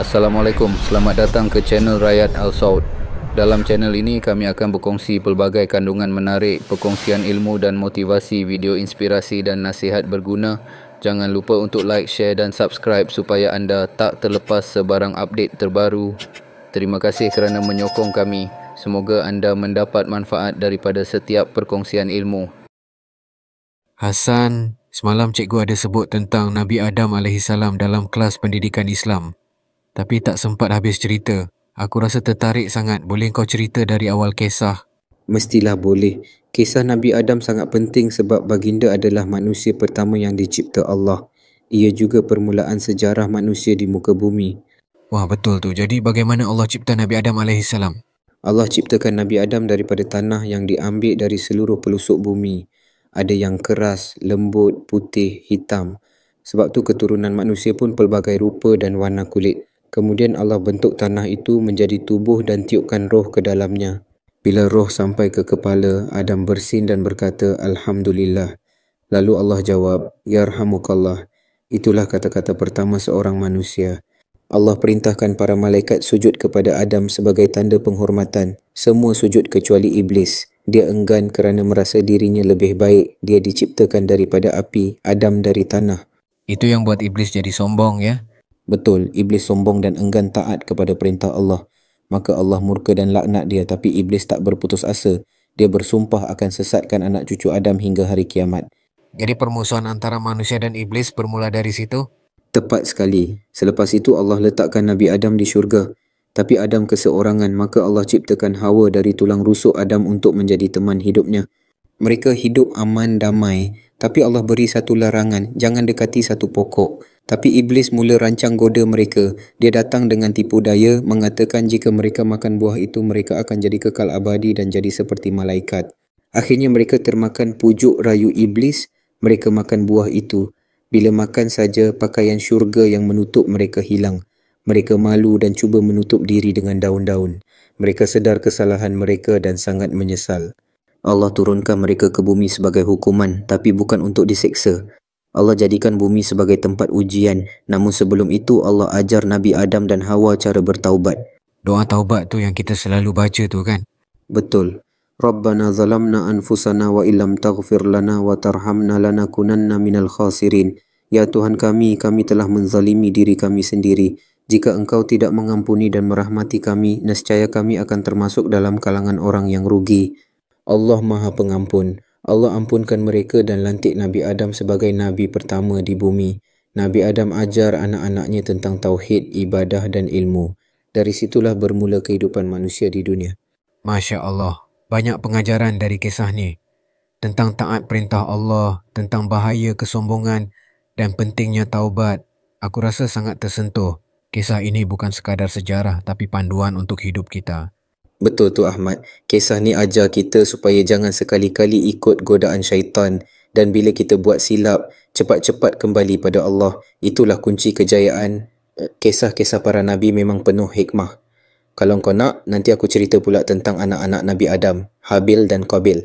Assalamualaikum, selamat datang ke channel Rakyat Al-Saud. Dalam channel ini kami akan berkongsi pelbagai kandungan menarik, perkongsian ilmu dan motivasi, video inspirasi dan nasihat berguna. Jangan lupa untuk like, share dan subscribe supaya anda tak terlepas sebarang update terbaru. Terima kasih kerana menyokong kami. Semoga anda mendapat manfaat daripada setiap perkongsian ilmu. Hasan, semalam cikgu ada sebut tentang Nabi Adam AS dalam kelas pendidikan Islam. Tapi tak sempat habis cerita. Aku rasa tertarik sangat. Boleh kau cerita dari awal kisah? Mestilah boleh. Kisah Nabi Adam sangat penting sebab baginda adalah manusia pertama yang dicipta Allah. Ia juga permulaan sejarah manusia di muka bumi. Wah, betul tu. Jadi bagaimana Allah cipta Nabi Adam AS? Allah ciptakan Nabi Adam daripada tanah yang diambil dari seluruh pelusuk bumi. Ada yang keras, lembut, putih, hitam. Sebab tu keturunan manusia pun pelbagai rupa dan warna kulit. Kemudian Allah bentuk tanah itu menjadi tubuh dan tiupkan roh ke dalamnya. Bila roh sampai ke kepala, Adam bersin dan berkata, Alhamdulillah. Lalu Allah jawab, Yarhamukallah. Itulah kata-kata pertama seorang manusia. Allah perintahkan para malaikat sujud kepada Adam sebagai tanda penghormatan. Semua sujud kecuali Iblis. Dia enggan kerana merasa dirinya lebih baik. Dia diciptakan daripada api, Adam dari tanah. Itu yang buat Iblis jadi sombong, ya? Betul, Iblis sombong dan enggan taat kepada perintah Allah. Maka Allah murka dan laknat dia, tapi Iblis tak berputus asa. Dia bersumpah akan sesatkan anak cucu Adam hingga hari kiamat. Jadi permusuhan antara manusia dan Iblis bermula dari situ? Tepat sekali. Selepas itu Allah letakkan Nabi Adam di syurga. Tapi Adam keseorangan, maka Allah ciptakan Hawa dari tulang rusuk Adam untuk menjadi teman hidupnya. Mereka hidup aman damai, tapi Allah beri satu larangan, jangan dekati satu pokok. Tapi Iblis mula rancang goda mereka. Dia datang dengan tipu daya, mengatakan jika mereka makan buah itu, mereka akan jadi kekal abadi dan jadi seperti malaikat. Akhirnya mereka termakan pujuk rayu Iblis, mereka makan buah itu. Bila makan saja, pakaian syurga yang menutup mereka hilang. Mereka malu dan cuba menutup diri dengan daun-daun. Mereka sedar kesalahan mereka dan sangat menyesal. Allah turunkan mereka ke bumi sebagai hukuman, tapi bukan untuk diseksa. Allah jadikan bumi sebagai tempat ujian, namun sebelum itu Allah ajar Nabi Adam dan Hawa cara bertaubat. Doa taubat tu yang kita selalu baca tu kan? Betul. Rabbana zalamna anfusana wa illam taghfir lana wa tarhamna lanakunanna minal khasirin. Ya Tuhan kami telah menzalimi diri kami sendiri. Jika Engkau tidak mengampuni dan merahmati kami, nescaya kami akan termasuk dalam kalangan orang yang rugi. Allah Maha Pengampun. Allah ampunkan mereka dan lantik Nabi Adam sebagai Nabi pertama di bumi. Nabi Adam ajar anak-anaknya tentang tauhid, ibadah dan ilmu. Dari situlah bermula kehidupan manusia di dunia. Masya Allah. Banyak pengajaran dari kisah ni. Tentang taat perintah Allah, tentang bahaya kesombongan dan pentingnya taubat. Aku rasa sangat tersentuh. Kisah ini bukan sekadar sejarah tapi panduan untuk hidup kita. Betul tu Ahmad. Kisah ni ajar kita supaya jangan sekali-kali ikut godaan syaitan. Dan bila kita buat silap, cepat-cepat kembali pada Allah. Itulah kunci kejayaan. Kisah-kisah para Nabi memang penuh hikmah. Kalau kau nak, nanti aku cerita pula tentang anak-anak Nabi Adam, Habil dan Qabil.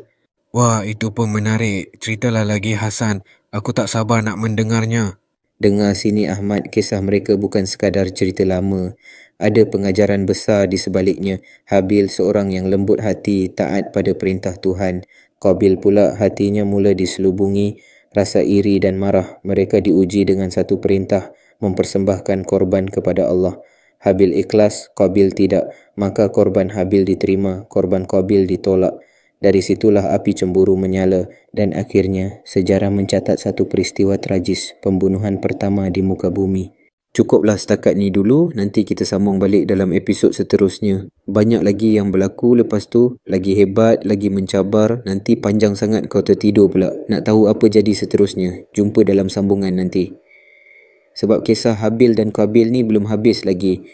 Wah, itu pun menarik. Ceritalah lagi Hasan. Aku tak sabar nak mendengarnya. Dengar sini Ahmad, kisah mereka bukan sekadar cerita lama. Ada pengajaran besar di sebaliknya. Habil seorang yang lembut hati, taat pada perintah Tuhan. Qabil pula hatinya mula diselubungi rasa iri dan marah. Mereka diuji dengan satu perintah, mempersembahkan korban kepada Allah. Habil ikhlas, Qabil tidak. Maka korban Habil diterima, korban Qabil ditolak. Dari situlah api cemburu menyala dan akhirnya sejarah mencatat satu peristiwa tragis, pembunuhan pertama di muka bumi. Cukuplah setakat ni dulu, nanti kita sambung balik dalam episod seterusnya. Banyak lagi yang berlaku lepas tu, lagi hebat, lagi mencabar, nanti panjang sangat kau tertidur pula. Nak tahu apa jadi seterusnya? Jumpa dalam sambungan nanti. Sebab kisah Habil dan Qabil ni belum habis lagi.